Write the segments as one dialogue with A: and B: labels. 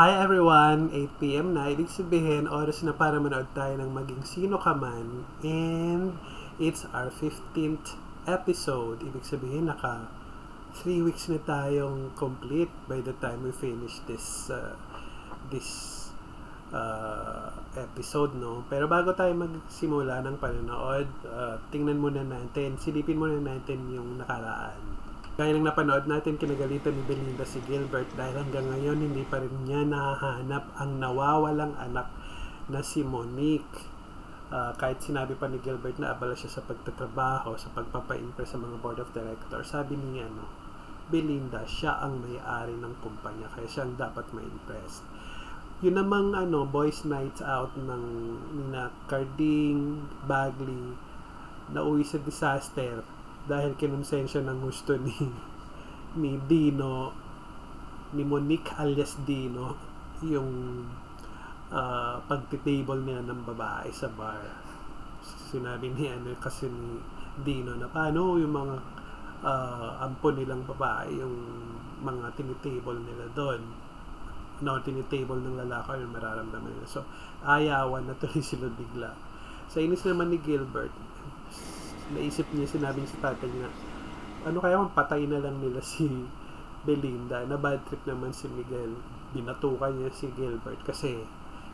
A: Hi everyone! 8 p.m. na. Ibig sabihin, oras na para manood tayo ng Maging Sino Ka Man. And it's our 15th episode. Ibig sabihin, naka 3 weeks na tayong complete by the time we finish this episode, no? Pero bago tayo magsimula ng panonood, tingnan muna natin, silipin muna natin yung nakaraan. Gaya ng napanood natin, kinagalitan ni Belinda si Gilbert dahil hanggang ngayon hindi pa rin niya nahahanap ang nawawalang anak na si Monique. Kahit sinabi pa ni Gilbert na abala siya sa pagtatrabaho, sa pagpapa-impress sa mga board of directors, sabi ni Belinda, siya ang may-ari ng kumpanya, kaya siya ang dapat ma-impress. Yun namang boys nights out ng nina Carding, Bagley, nauwi sa disaster dahil kinonsensya ng gusto ni Dino, ni Monique alias Dino, yung pagtitable niya ng babae sa bar. Sinabi kasi ni Dino na paano yung mga ampon nilang babae, yung mga tinitable nila doon, tinitable ng lalaki, yung mararamdaman nila. So, ayawan na tuloy sila bigla. Sa inis naman ni Gilbert, naisip niya, sinabi niya sa tatay na ano kaya kung patay na lang nila si Belinda. Na bad trip naman si Miguel, binatukan niya si Gilbert kasi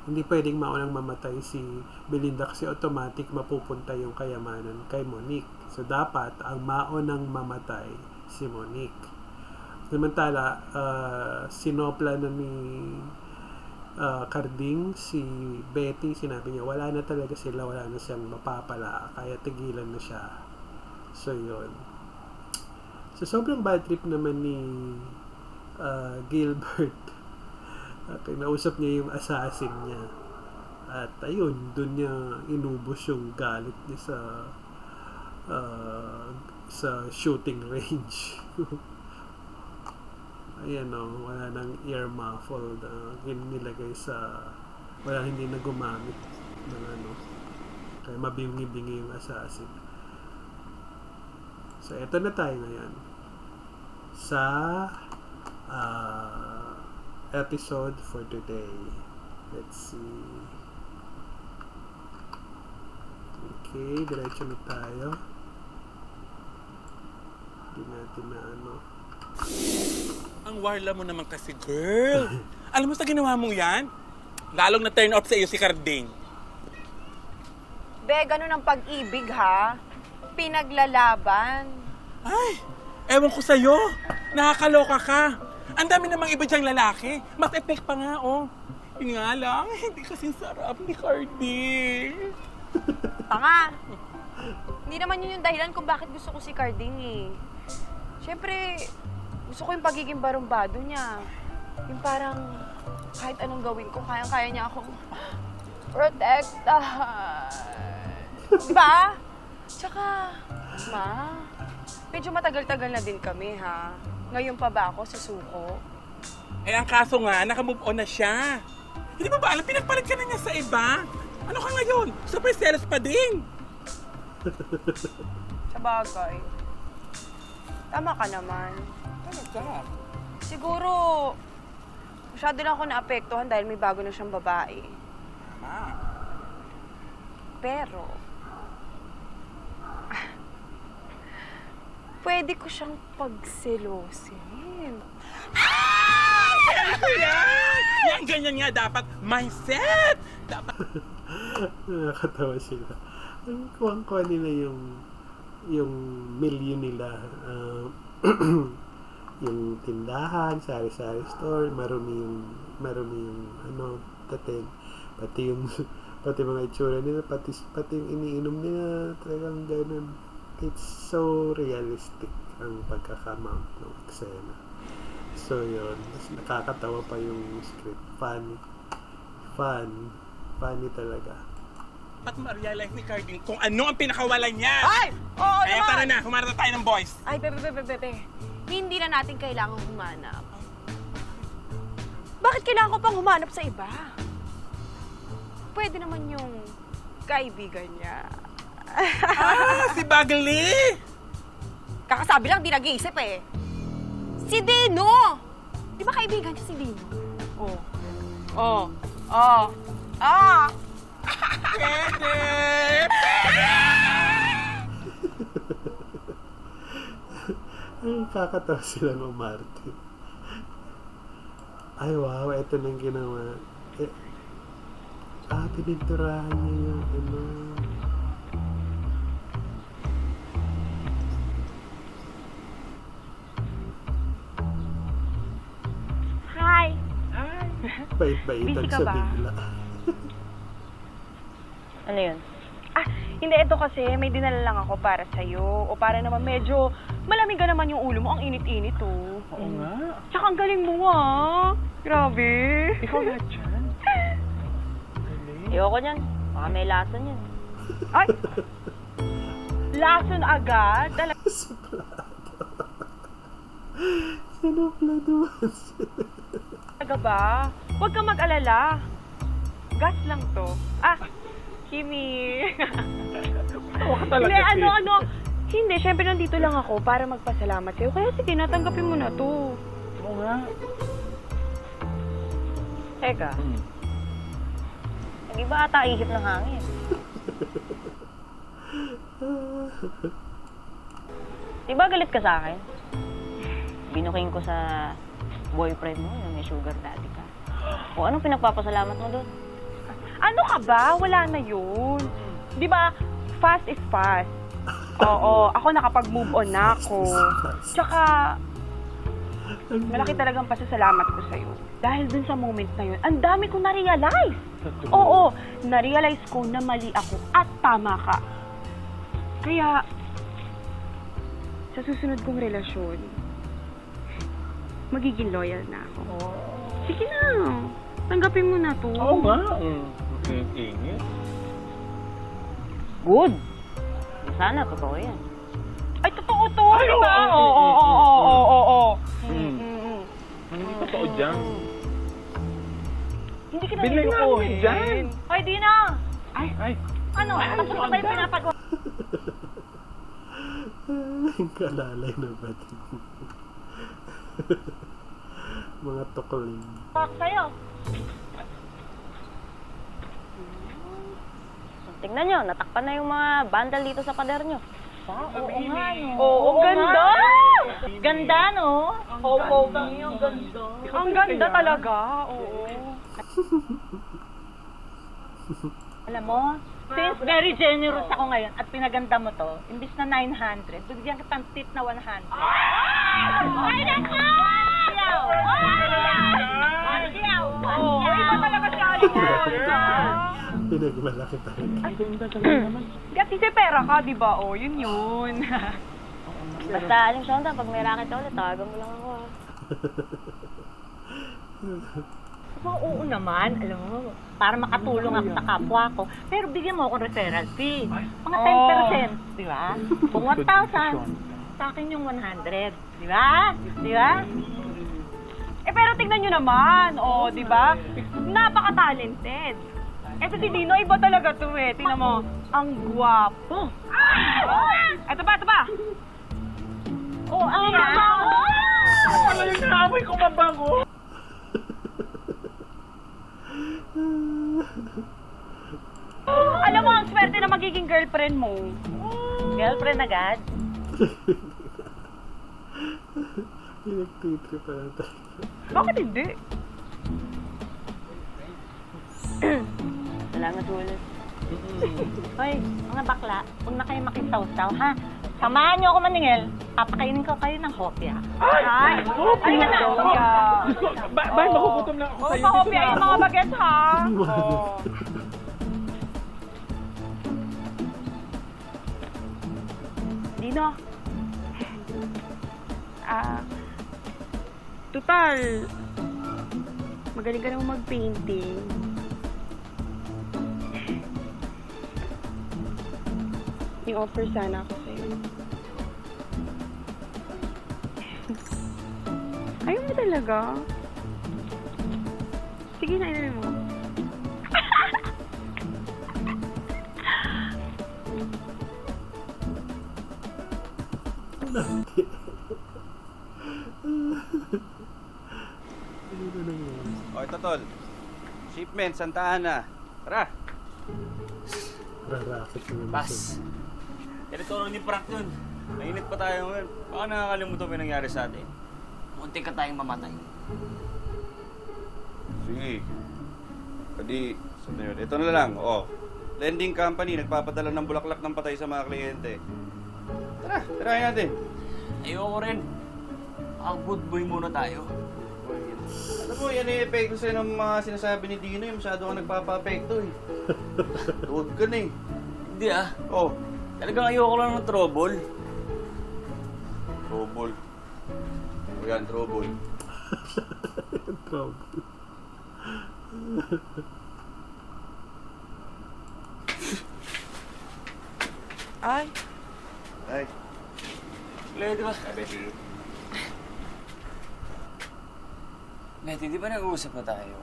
A: hindi pwedeng maunang mamatay si Belinda kasi automatic mapupunta yung kayamanan kay Monique. So dapat ang maunang mamatay si Monique. Samantala, sinopla na ni Carding si Betty, sinabi niya wala na talaga sila, wala na siyang mapapala, kaya tigilan na siya. So yun, so sobrang bad trip naman ni Gilbert. Kinausap niya yung assassin niya at ayun, dun niya inubos yung galit niya sa shooting range. Ayan wala nang ear muffle na nilagay sa, hindi na gumamit ng kaya mabingi-bingi yung assassin. So eto na tayo ngayon sa episode for today. Let's see. Okay, diretso na tayo. Hindi natin na
B: Ang warla mo naman kasi, girl. Alam mo sa ginawa mong yan? Lalong na turn off sa iyo si Carding.
C: Be, ganun ang pag-ibig, ha? Pinaglalaban.
B: Ay, ewan ko sa'yo. Nakakaloka ka. Ang dami namang iba diyang lalaki. Mas effect pa nga, oh. Yun nga lang, hindi kasing sarap ni Carding.
C: Tanga. Hindi naman yun yung dahilan kung bakit gusto ko si Carding, eh. Siyempre, gusto ko yung pagiging barumbado niya. Yung parang kahit anong gawin ko, kayang-kaya niya akong protektahan. Diba? Tsaka, ma, medyo matagal-tagal na din kami, ha? Ngayon pa ba ako susuko?
B: Eh, ang kaso nga, nakamove on na siya. Hindi ba alam, pinagpalit ka na niya sa iba? Ano ka ngayon? Super selos pa din.
C: Sa bagay. Tama ka naman.
B: Talaga?
C: Siguro, masyado lang ako naapektuhan dahil may bago na siyang babae.
B: Ma.
C: Pero, pwede ko siyang pagselosin.
B: Yan, ganyan nga dapat. Mindset! Dapat.
A: Nakakatawa sila. Ang kuwang-kuwa nila yung milieu nila. Yung tindahan, sari-sari store, marumi yung dating, pati mga itsura nila, pati yung iniinom nila, talagang ganun. It's so realistic ang pagkakamount ng eksena. So yun, mas nakakatawa pa yung script. Funny talaga.
B: Dapat ma-realize ni Carding kung ano ang pinakawalan niya.
C: Ay! Oo
B: Eh,
C: naman!
B: tara na, humarap tayo ng boys.
C: Ay, bebe. Hindi na natin kailangang humanap. Bakit kailangan ko pang humanap sa iba? Pwede naman yung kaibigan niya.
B: Si Bagley!
C: Kakasabi lang, di nag-iisip eh. Si Dino! Di ba kaibigan niya si Dino? Oh. Oh. Oh. Ah!
B: Pwede!
A: Ay, kakatawa silang umarte. Ay, wow, eto nang ginawa. Pininturahan niya yung ano.
C: Hi!
A: Bait-baitan
C: Busy ka
A: siya
C: ba?
A: bigla.
D: Ano yun?
C: Hindi, ito kasi may dinala lang ako para sa'yo. O para naman medyo malamig ka naman yung ulo mo. Ang init-init, oh.
B: Oo nga.
C: Tsaka ang galing mo, ah. Grabe.
B: Ikaw lahat dyan.
D: Ayoko niyan. Baka may lason yan.
C: Ay! Lason agad? Talaga.
A: Sinupladuan.
C: Talaga ba? Huwag kang mag-alala. Gas lang to. Kimi.
B: Tawa ka talaga,
C: Hindi,
B: Sid.
C: ano. Hindi, syempre nandito lang ako para magpasalamat sa'yo. Kaya sige, natanggapin mo na to.
B: Oo nga.
D: Teka, hindi ba ata ihip ng hangin? Di ba galit ka sa akin? Binuking ko sa boyfriend mo, yung may sugar daddy ka. O anong pinagpapasalamat mo doon?
C: Ano ka ba? Wala na yun. Di ba, fast is fast. Oo, ako nakapag-move on na ako. Tsaka, malaki talagang pasasalamat ko sa'yo. Dahil dun sa moment na yun, ang dami ko na-realize. Oo, na-realize ko na mali ako at tama ka. Kaya, sa susunod kong relasyon, magiging loyal na ako. Sige na, tanggapin mo na to.
B: Oo nga. Ingit.
D: Good! Sana, totoo yan.
C: Ay, totoo to,
B: Ay,
C: di ba?
B: oo,
C: Oo.
B: Ano yung totoo dyan?
C: Hindi kita
B: Bilhin namin dyan.
C: Ay, di na.
B: Ay.
C: Ano? Tapos na tayo pinapagawa.
A: Ang kalalay na batin. Mga tukling.
C: Sa'yo.
D: Tingnan nyo, natakpan na yung mga bandal dito sa pader nyo.
C: Oo nga, no.
D: Oo,
C: ganda!
D: Ganda, no?
C: Oo, ang ganda. Ang ganda talaga, oo.
D: Alam mo, since very generous ako ngayon at pinaganda mo to, imbis na 900, bigyan kitang tip na 100. Ay, nako!
C: Oo, iba talaga si Alina.
A: Pinagmalaki talaga.
C: Kaya titi pera ka, di ba? O, yun yun.
D: Basta, Aling Shonda, pag may racket ka ulit, tawagan mo lang ako. Oo naman, alam mo, para makatulong ako sa kapwa ko. Pero bigyan mo ako referral fee. Mga 10%, di ba? Kung 1,000, sa akin yung 100. Di ba? Di ba?
C: Pero tingnan nyo naman, o, di ba? Napaka-talented. Eto si Dino, iba talaga to eh. Tingnan mo, ang gwapo. Ito ba?
D: Oo, ang mabango!
B: Wala yung naamoy ko mabango.
C: Alam mo, ang swerte na magiging girlfriend mo.
D: Girlfriend agad?
A: Pinagtitri pa na tayo.
C: Bakit hindi?
D: Salamat ulit. Hoy, mga bakla, huwag na kayo makisawsaw, ha? Samahan niyo ako maningil. Papakainin ko kayo ng hopya.
C: Ay,
D: Ay,
C: na.
B: Diyos ko, Bay, magugutom na ako
C: Oo,
B: sa'yo.
C: mahopya yung mga bagets, ha?
A: Iniwanan.
C: Dino. Total. Magaling ka naman mag-painting. Yung offer sana ako sa'yo. Ayaw mo talaga? Sige na, inumin mo.
A: Ano na nangyari?
E: Okay, Totol. Shipment, Santa Ana. Tara.
A: Rarakit na naman
F: Pas.
A: siya.
F: Ganito rin yung prank nun. Nainit pa tayo ngayon. Baka nakakalimutan may nangyari sa atin. Munti ka tayong mamatay.
E: Sige. Pwede, saan na yun? Ito na lang, lending company, nagpapadala ng bulaklak ng patay sa mga kliyente. Tara, tirahin natin.
F: Ayoko rin. Good boy muna tayo.
E: Alam mo, yan yung epekto sa'yo ng mga sinasabi ni Dino, yung masyado kang nagpapa-apekto eh. Tuwag ka na eh.
F: Hindi ah.
E: Oh,
F: Talagang ayoko lang ng trouble.
E: trouble. O yan, trouble.
A: Trouble.
C: Ay,
E: Ay,
F: Lady ba?
E: Betty.
F: Betty, di ba nag-uusap na tayo?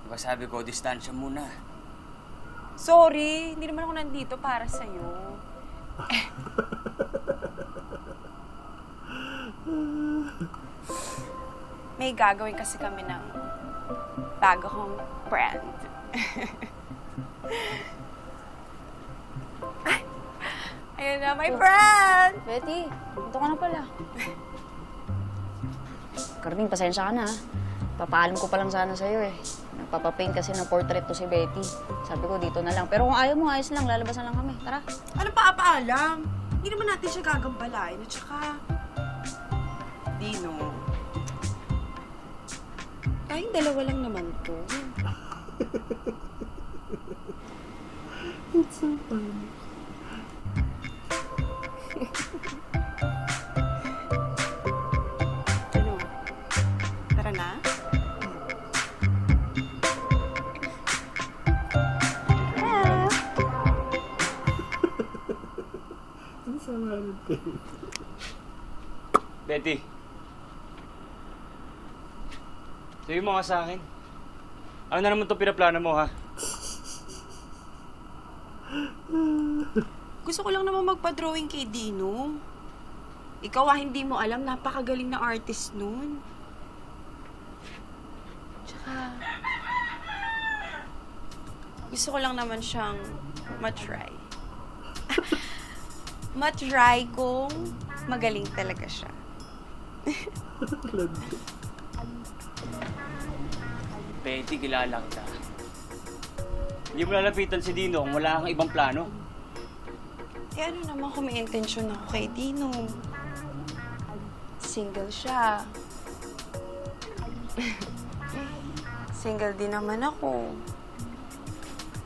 F: Diba sabi ko, distansya muna.
C: sorry. Hindi naman ako nandito para sa'yo. May gagawin kasi kami ng bago kong brand. Ay, ayun na, my brand!
G: Betty, ito ka na pala. Karding, pasensya ka na ha. Papaalam ko pa lang sana sa'yo eh. Nagpapapaint kasi ng portrait to si Betty. Sabi ko dito na lang. Pero kung ayaw mo, ayos lang. Lalabas na lang kami. Tara.
C: Ano pa apaalam? Hindi naman natin siya gagambalain. At saka, Dino, tayong dalawa lang naman to.
A: It's so funny.
C: Ano? Tara na?
A: Ang sama rin kayo.
F: Betty. Sabi mo nga sa akin. Ano na naman itong pinaplano mo, ha?
C: Gusto ko lang naman magpa-drawing kay Dino. Ikaw hindi mo alam, napakagaling na artist nun. Tsaka, gusto ko lang naman siyang matry. Matry kung magaling talaga siya.
F: Betty, kilala kita. Hindi mo lalapitan si Dino kung wala kang ibang plano.
C: Eh ano naman kung may intensyon ako kay Dino? Single siya. Single din naman ako.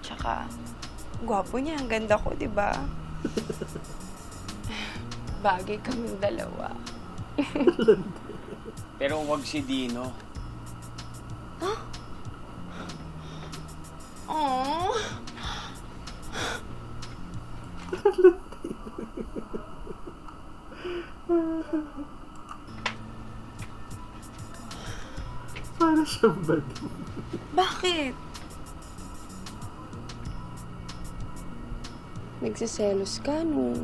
C: Tsaka, gwapo niya. Ang ganda ko, di ba? Bagay kaming dalawa.
F: Pero huwag si Dino.
C: Aww.
A: Para siyang bad.
C: Bakit? Nagsiselos ka, no?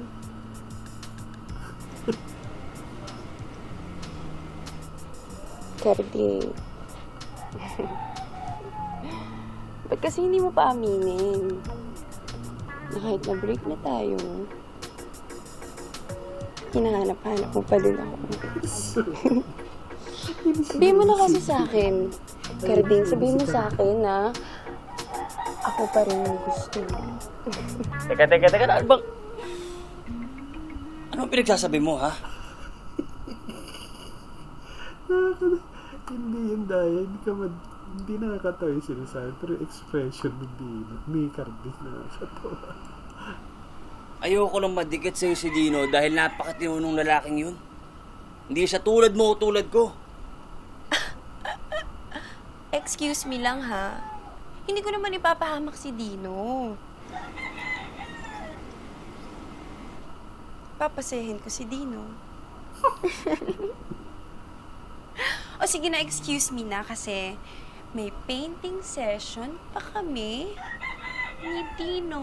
C: Cardi. Ba't kasi hindi mo pa aminin? Na kahit na-break na tayo, hinahanap-hanap mo pa din ako. Sabihin mo na kasi sa akin. Carding, sabihin mo sa akin na ako pa rin yung gusto mo.
F: Teka. Ano bang... Anong pinagsasabi mo, ha?
A: Hindi yun dahil hindi nakakatawa yung sinasabi, pero expression ni Cardi nakakatawa.
F: Ayoko lang madikit sa'yo si Dino dahil napakatino nung lalaking yun. Hindi siya tulad mo o tulad ko.
C: Excuse me lang, ha? Hindi ko naman ipapahamak si Dino. Papasahin ko si Dino. O sige na, excuse me na kasi may painting session pa kami ni Dino.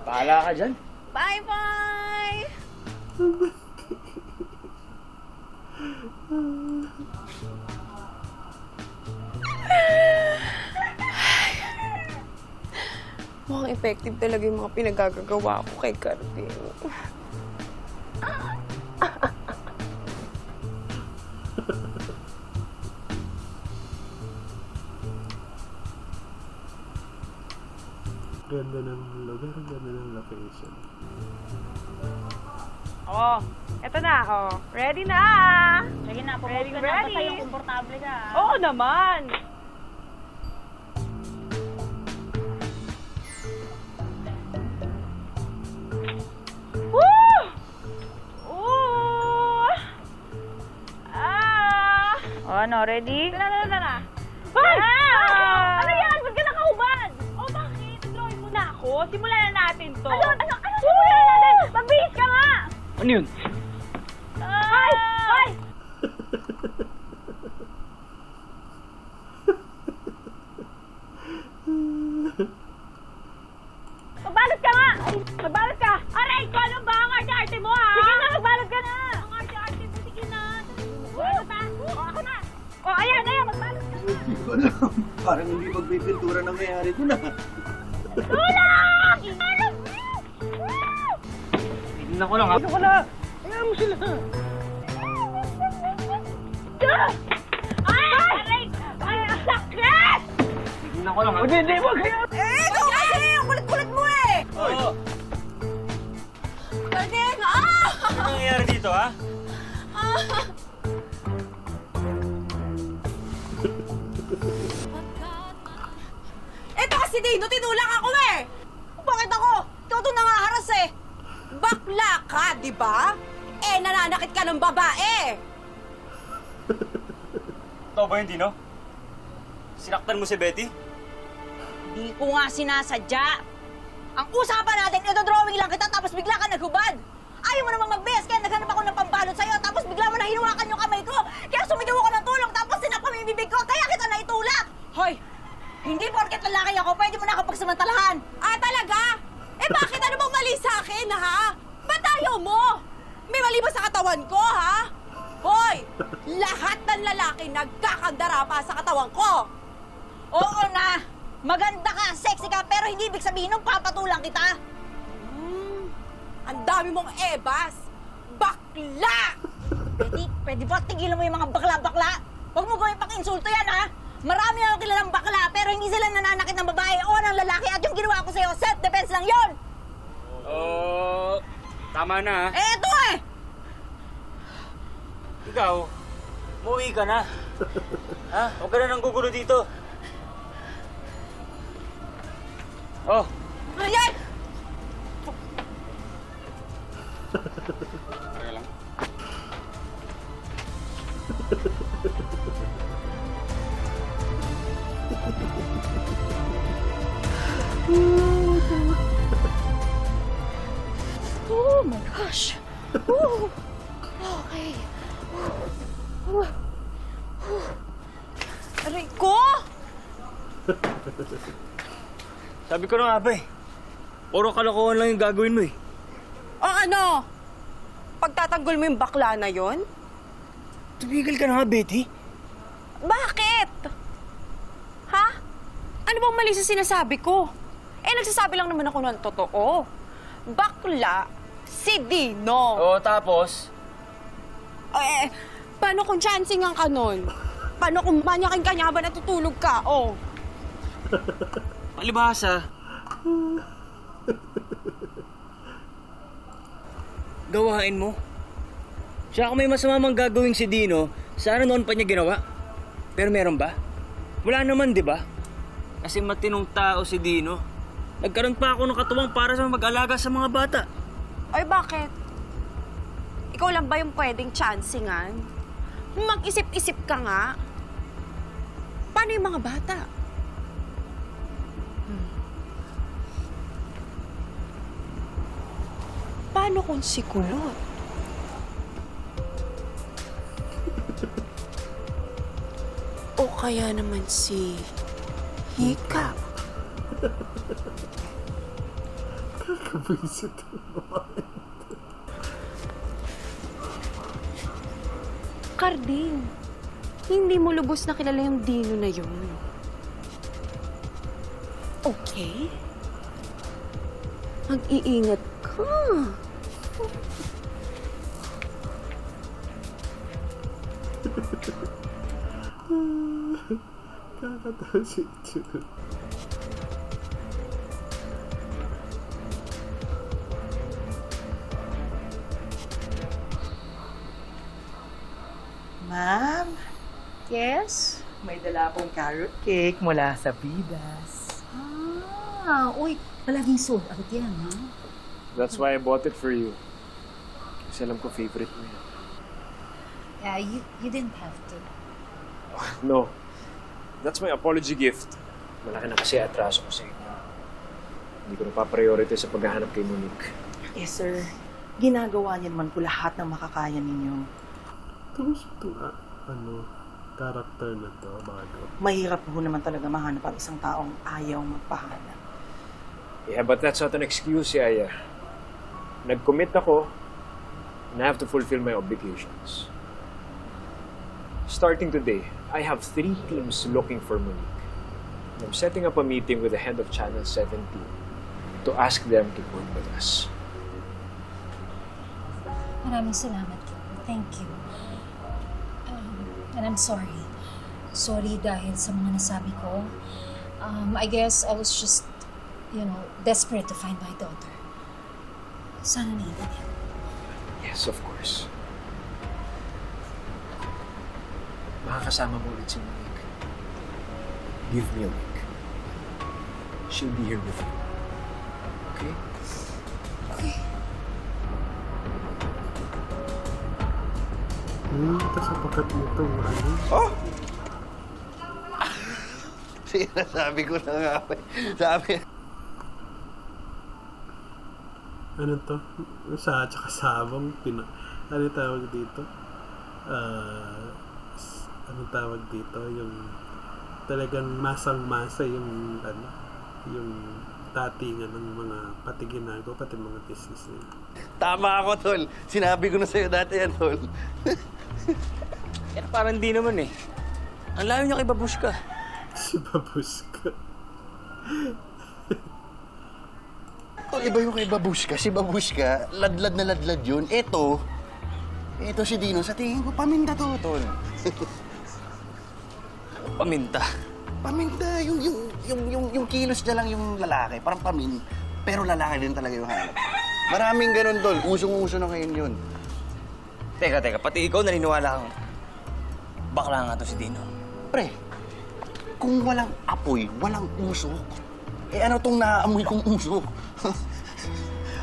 F: Bahala ka dyan.
C: Bye-bye! Mukhang effective talaga yung mga pinagagagawa ko kay Carding.
A: Ganda ng lugar, ganda ng location.
C: Oh, eto na, oh. Ready na!
D: Sige na, pumunta
C: Ready,
D: ka na.
C: ready.
D: Basta yung komportable ka.
C: Oo naman! Woo! Ooh! Ah!
D: O, ano, ready?
C: Tara! Hoy! Ano yan? Ba't ka nakahubad? Oh, bakit? Drawing mo na ako. Simulan na natin to. Ano? Simulan na natin! Mabilis ka nga!
F: Ano yun?
C: Hoy! Hoy! Magbalot ka nga! Magbalot ka! Aray ko! Ano ba ang arte-arte mo, ha? Sige na! Magbalot ka na! Ang arte-arte mo, sige na! Magbalot na! O, ako na! O, ayan! Magbalot ka!
E: Hindi ko alam. Parang hindi magpipintura na mayari doon ah.
C: Tulak!
F: Tignan ko lang ha.
B: Ano ka na? Ayaw mo sila.
C: Ay! Aray! Ay! Ang sakit!
F: Tignan ko lang ha.
B: Hindi, wag kayo.
C: Eh! Ikaw kasi! Ang kulit-kulit mo eh!
F: Oo.
C: Carding! Ah!
F: Ano nangyayari dito ha?
C: Eto kasi Dino, tinulak ako eh! Bakit ako? Ikaw itong nangaharas eh! Bakla ka, di ba? Eh, nananakit ka ng babae!
F: Ito ba yun, Dino? Sinaktan mo si Betty?
G: Di ko nga sinasadya. Ang usapan natin, ito drawing lang kita tapos bigla ka naghubad. Ayaw mo namang mag-best kaya naghanap ako ng pambalot sa'yo tapos bigla mo na hinuwakan yung kamay ko. Kaya sumigaw ako ng tulong tapos sinakpan mo yung bibig ko kaya kita naitulak. Hoy! Hindi porket lalaki ako, pwede mo na ako pagsamantalahan.
C: Ah, talaga? Eh bakit ano bang mali sa akin, ha? Ba't ayaw mo? May mali ba sa katawan ko, ha? Hoy! Lahat ng lalaki nagkakandara pa sa katawan ko!
G: Oo na! Maganda ka, sexy ka, pero hindi ibig sabihin nung papatulang kita.
C: Ang dami mong ebas! Bakla!
G: Betty, pwede ba tigilan mo yung mga bakla-bakla? Huwag mo gawin pang-insulto yan, ha? Marami akong kilalang bakla, pero hindi sila nananakit ng babae o ng lalaki at yung ginawa ko sa'yo, self-defense lang yon.
F: Tama na ha.
G: Eh, ito eh!
F: Ikaw, umuwi ka na. Ha? Huwag ka na nang gugulo dito. Oh,
C: Ayan!
E: Teka lang.
G: Oh my gosh! Ooh. Okay.
C: Aray ko!
F: sabi ko na nga ba eh. Puro kalokohan lang yung gagawin mo eh.
C: O ano? Pagtatanggol mo yung bakla na yon?
F: Tumigil ka na nga, Betty.
C: Bakit? Ha? Ano bang mali sa sinasabi ko? Eh, nagsasabi lang naman ako ng totoo. Bakla si Dino.
F: Oo, tapos?
C: Eh, paano kung chancingan ka nun? Paano kung manyakin ka niya habang natutulog ka? Oh.
F: Palibhasa. Gawain mo. Siya kung may masama mang gagawin si Dino, sana noon pa niya ginawa. Pero meron ba? Wala naman, di ba? Kasi matinong tao si Dino. Nagkaroon pa ako ng katuwang para sa mag-alaga sa mga bata.
C: Ay, bakit? Ikaw lang ba yung pwedeng chancingan? Mag-isip-isip ka nga. Paano yung mga bata? Paano kung si Kulot? O kaya naman si Hika?
A: Kakabwisit naman.
C: Carding, hindi mo lubos na kilala yung Dino na yun. Okay? Mag-iingat ka.
A: Kakatawa si Itsu.
H: Ma'am,
G: Yes?
H: may dala akong carrot cake mula sa Vidas.
G: Uy, palaging sold out yan, ha?
I: That's why I bought it for you. Kasi alam ko favorite mo yan.
G: Yeah, you didn't have to.
I: No. That's my apology gift. Malaki na kasi atraso ko sa inyo. Hindi ko na pa-priority sa paghahanap kay Monique.
H: Yes, sir. Ginagawa niya naman po lahat ng makakaya ninyo.
A: Tapos itong, character na to, bago.
H: Mahirap po naman talaga mahanap ang isang taong ayaw magpahanap.
I: Yeah, but that's not an excuse, Yaya. Nag-commit ako and I have to fulfill my obligations. Starting today, I have 3 teams looking for Monique. And I'm setting up a meeting with the head of Channel 17 to ask them to work with us.
J: Maraming salamat. Thank you. And I'm sorry. Sorry dahil sa mga nasabi ko. I guess I was just, desperate to find my daughter. Sana naiintindihan.
I: Yes, of course. Makakasama mo ulit si Monique. Give me a week. She'll be here with you. Okay?
J: Okay.
A: Tapos sapakat mo itong
E: Oh! Sinasabi ko na nga pa. Sabi.
A: Ano to? Sa tsaka sabong ano tawag dito? Ano tawag dito? Yung talagang masang-masa yung yung datingan ng mga pati ginagawa, pati mga business nila.
E: Tama ako, Tol. Sinabi ko na sa'yo dati yan, Tol.
F: Yan parang di naman eh. Ang layo niya kay Babushka.
A: Si Babushka.
E: Tol, iba yung kay Babushka. Si Babushka, ladlad na ladlad yun. Ito si Dino. Sa tingin ko, paminta to, Tol.
F: Paminta.
E: Paminta. Yung kilos niya lang yung lalaki. Parang pamin. Pero lalaki din talaga yung hanap. Maraming ganun, Tol. Usong-uso na ngayon yun.
F: Teka, pati ikaw naniniwala kang bakla nga to si Dino.
E: Pre, kung walang apoy, walang usok, ano tong naaamoy kong usok?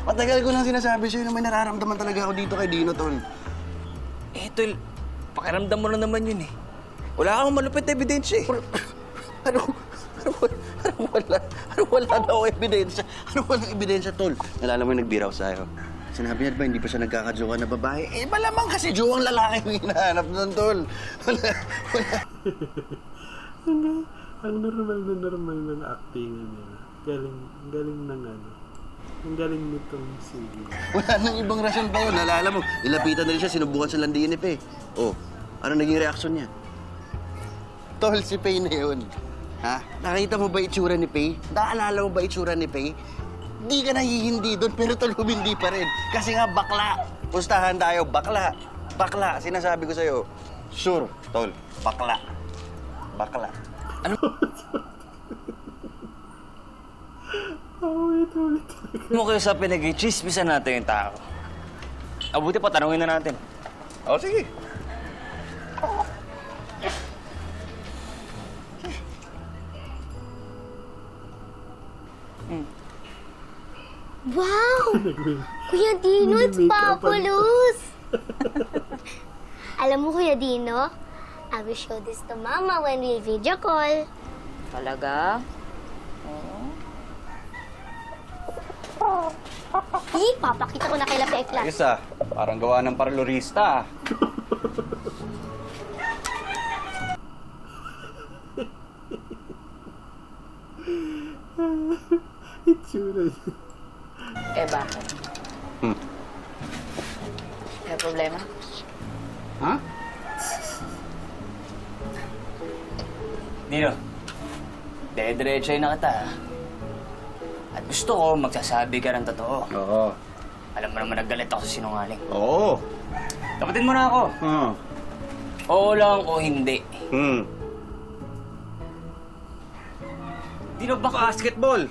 E: Matagal ko lang sinasabi sa'yo na may nararamdaman talaga ako dito kay Dino, Tol.
F: Tol, pakiramdam mo na naman yun eh. Wala kang malupit na ebidensya eh.
E: Ano wala daw ebidensya? Ano walang ebidensya, Tol? Nalala mo yung nagbiraw sa'yo. Sinabi niya ba, hindi pa siya nagkakajowa na babae? Malamang kasi jowang lalaki yung hinahanap doon, Tol. Wala.
A: Ang normal ng acting nila. Galing ng Ang galing nitong sige.
E: Wala nang ibang rason pa yun. Nalala mo, nilapitan na rin siya, sinubukan sa landiin ni Pei. Oh, ano naging reaksyon niya? Tol, si Pei na yun. Ha? Nakita mo ba itsura ni Pei? Naalala mo ba itsura ni Pei? Di ka nahihindi doon, pero tol, humindi pa rin. Kasi nga, bakla. Pustahan tayo, bakla. Bakla, sinasabi ko sa'yo. Sure, tol, bakla. Bakla.
A: Ulit.
F: Mo kayo sa pinag-chismisan natin yung tao. Abuti pa, tanungin na natin.
E: O, sige.
K: Wow! Kuya Dino, it's fabulous! Alam mo, Kuya Dino, I will show this to Mama when we video call.
G: Talaga?
K: Papakita ko na kay Lapi Eklat.
E: Ayos ah, parang gawa ng parlorista ah.
A: Itsura niya.
G: Bakit? May problema?
E: Ha?
F: Dino, dire-diretso na kita. At gusto ko magsasabi ka ng totoo.
E: Oo.
F: Alam mo naman naggalit ako sa sinungaling.
E: Oo.
F: Tapatin mo na ako. Oo lang o hindi. Dino, baka...
E: Basketball!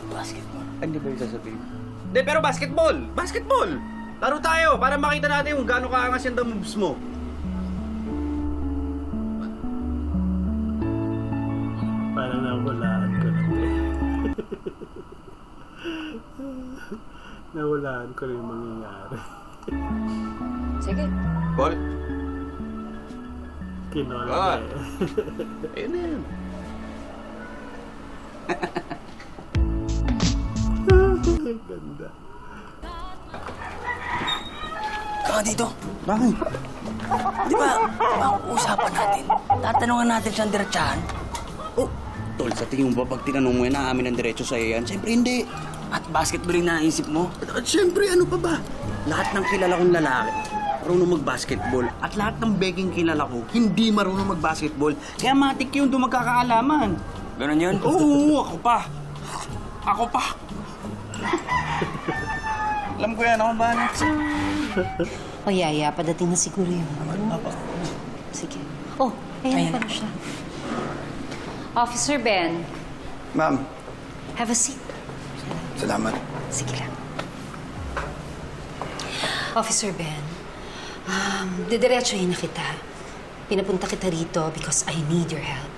F: Basketball.
E: Hindi ba yung sasabihin? Hindi, pero basketball! Basketball! Laro tayo para makita natin kung gaano kaangas yung the moves mo.
A: Parang nahulaan ko na eh. Nahulaan ko rin yung mangyayari.
C: Sige.
E: Ball?
A: Kinol
E: Ah.
A: eh.
E: Ayun na yan.
A: Ganda.
F: Kaka dito.
E: Bakit?
F: Di ba, ang usapan natin, tatanungan natin siyang diretsahan.
E: Oh, tol, sa tingin mo ba pag tinanong mo yan, naamin ng diretso sa'yo yan? Siyempre hindi.
F: At basketball yung naisip mo.
E: At siyempre, ano pa ba? Lahat ng kilala kong lalaki, marunong mag-basketball. At lahat ng beking kilala ko, hindi marunong mag-basketball. Kaya matik yun doon magkakaalaman.
F: Ganon yun?
E: Oo, ako pa. Ako pa. Alam ko yan, ako ba?
J: O Yaya, padating na siguro yun. Sige. Oh, ayan pala siya. Officer Ben,
E: Ma'am,
J: have a seat.
E: salamat.
J: Sige lang. Officer Ben, didiretsuhin na kita. Pinapunta kita rito because I need your help.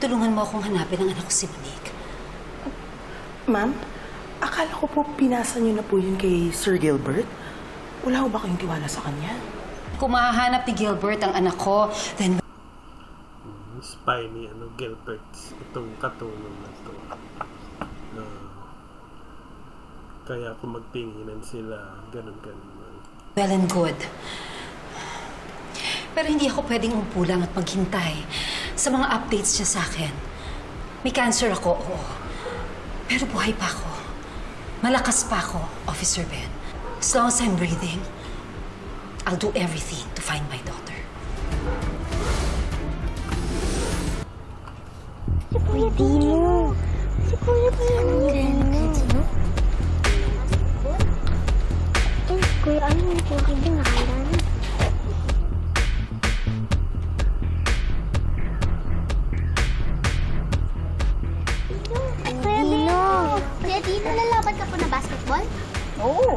J: Tulungan mo akong hanapin ang anak ko si Monique.
H: Ma'am, akala ko po pinasa niyo na po yun kay Sir Gilbert. Wala ho ba kayong tiwala sa kanya?
J: Kung mahahanap ni Gilbert ang anak ko, then
A: Spy ni Gilbert, itong katulong na to. Kaya kung magtinginan sila, ganun.
J: well and good. Pero hindi ako pwedeng umupulang at maghintay sa mga updates niya sa akin. May cancer ako, oo. Pero buhay pa ako. Malakas pa ako, Officer Ben. As long as I'm breathing, I'll do everything to find my daughter.
K: Si Kuya Dino. Si Kuya Dino. Kuya, ano yung Kuya Dino? Nakailan? Kuya Dino! Kuya Dino, lalaban ka po na basketball?
C: Oo.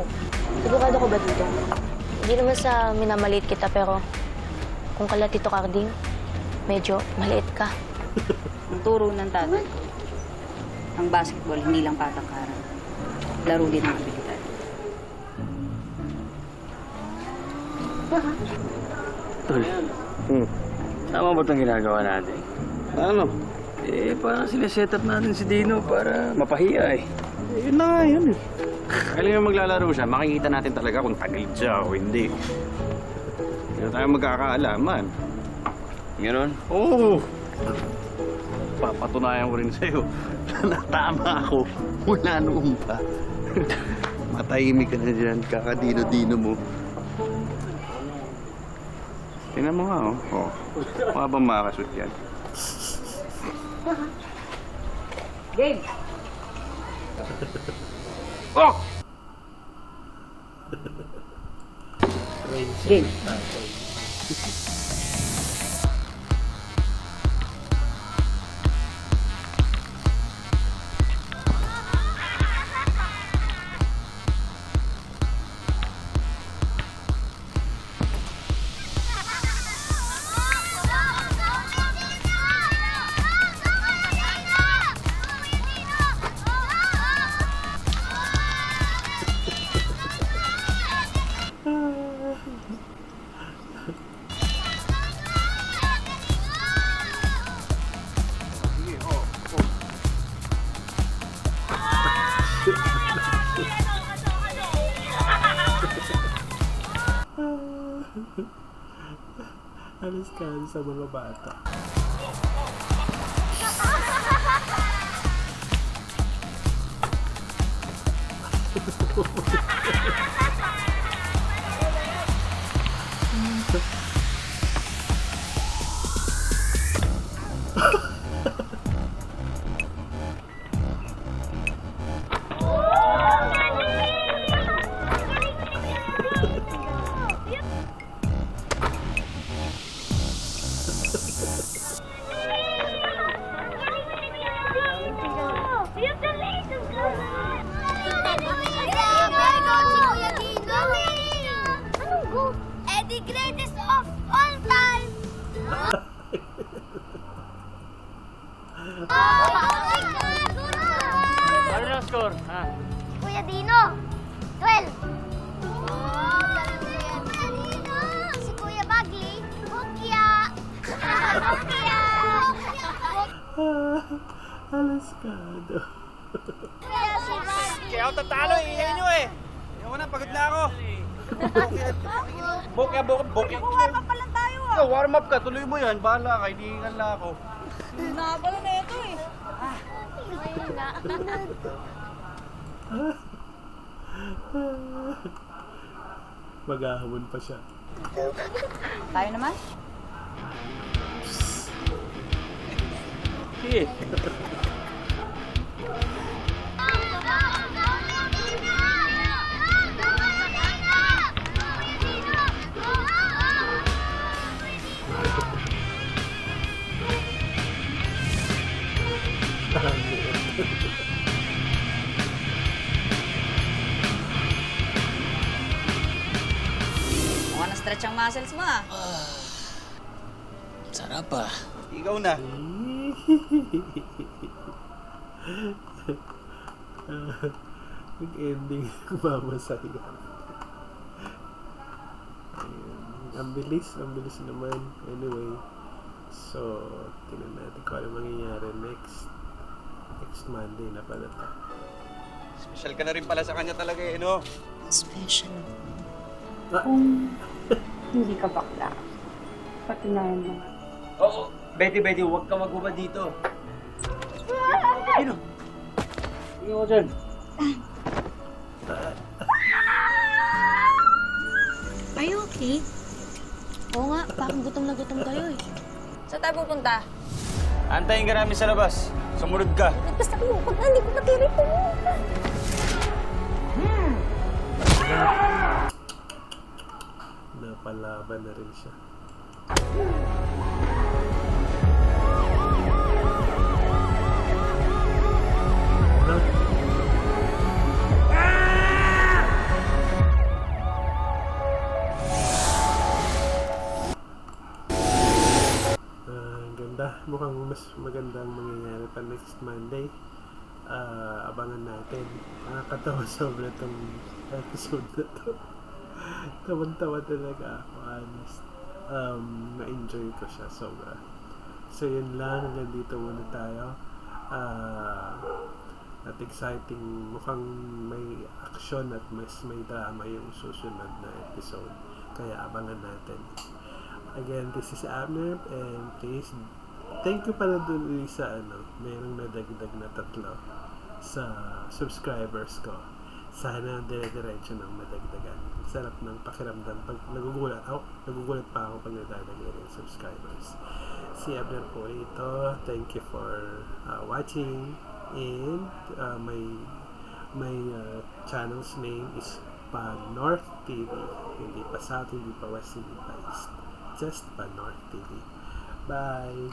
C: Sigurado ko ba dito? Hindi naman sa minamaliit kita, pero kung kala Tito Carding, medyo maliit ka.
L: Ang turo ng tatay ko, ang basketball hindi lang patangkaran. Laro din ang abilidad.
F: Tol, tama ba itong ginagawa natin?
E: Ano?
F: Parang sineset up natin si Dino para mapahiya eh.
E: Yun na nga yun eh. Kailan yung maglalaro siya, makikita natin talaga kung tagalid siya o hindi. Hindi na tayo magkakaalaman.
F: Ganon?
E: Oo! Papatunayan ko rin sa'yo na tama ako mula noon pa. Matahimik ka na dyan, kakadino-dino mo. Tingnan mo nga, oh. Oh. Mga bang makakashoot yan?
L: Game!
E: Oh!
L: Game!
A: Alis ka sa mga bata.
F: Ano na score, ha?
K: Kuya Dino, 12. Oh, galing Kuya Dino. Si Kuya Bagli, Bukya. Bukya.
A: Alaskado.
K: Kaya si Bagli.
F: Kaya ako tatalo, iingay nyo eh! Ayoko na, pagod na ako. Bokya.
G: Warm up pa lang tayo ah.
E: Warm up ka, tuloy mo yan. Bahala ka, hinihingal na ako.
G: Nakapala na ito eh.
K: Ayun na.
A: Maghahamon pa siya.
L: Tayo naman?
F: Sige.
G: Mukha na-stretch ang muscles mo ah.
F: Sarap ah.
E: Ikaw na.
A: Mag-ending yung mamasaya. Ayun. Ang bilis naman. Anyway, so, tingnan natin kung ano mangyayari next Monday na pala to.
E: Special ka na rin pala sa kanya talaga eh, no?
L: Special. Hindi ka bakla. Patunayan mo.
F: Oo, Betty, huwag ka maghubad dito. Ayun o. Tingin ko dyan.
C: Are you okay? Oo nga, parang gutom na gutom tayo eh. Saan tayo pupunta?
F: Antayin ka namin sa labas. Sumunod ka.
K: Basta kumukot na, hindi ko matiri po.
A: Napalaban na rin siya. Ang ganda. Mukhang mas magandang mangyayari pa next Monday. Abangan natin. Nakakatawa sobra itong episode na to. Tawan-tawa talaga ako, honest. Na-enjoy ko siya sobra. So yun lang, hanggang dito muna tayo. At exciting, mukhang may action at mas may drama yung susunod na episode. Kaya abangan natin. Again, this is Abner, and please, thank you pala dun sa mayroong nadagdag na 3 sa subscribers ko. Sana dire-diretso ng madagdagan. Sarap ng pakiramdam. Pag nagugulat pa ako pag nadadagdag yung subscribers. Si Abner po ito. Thank you for watching. And my channel's name is Panorth TV. Hindi pa South, hindi pa West, hindi pa East. Just Panorth TV. Bye!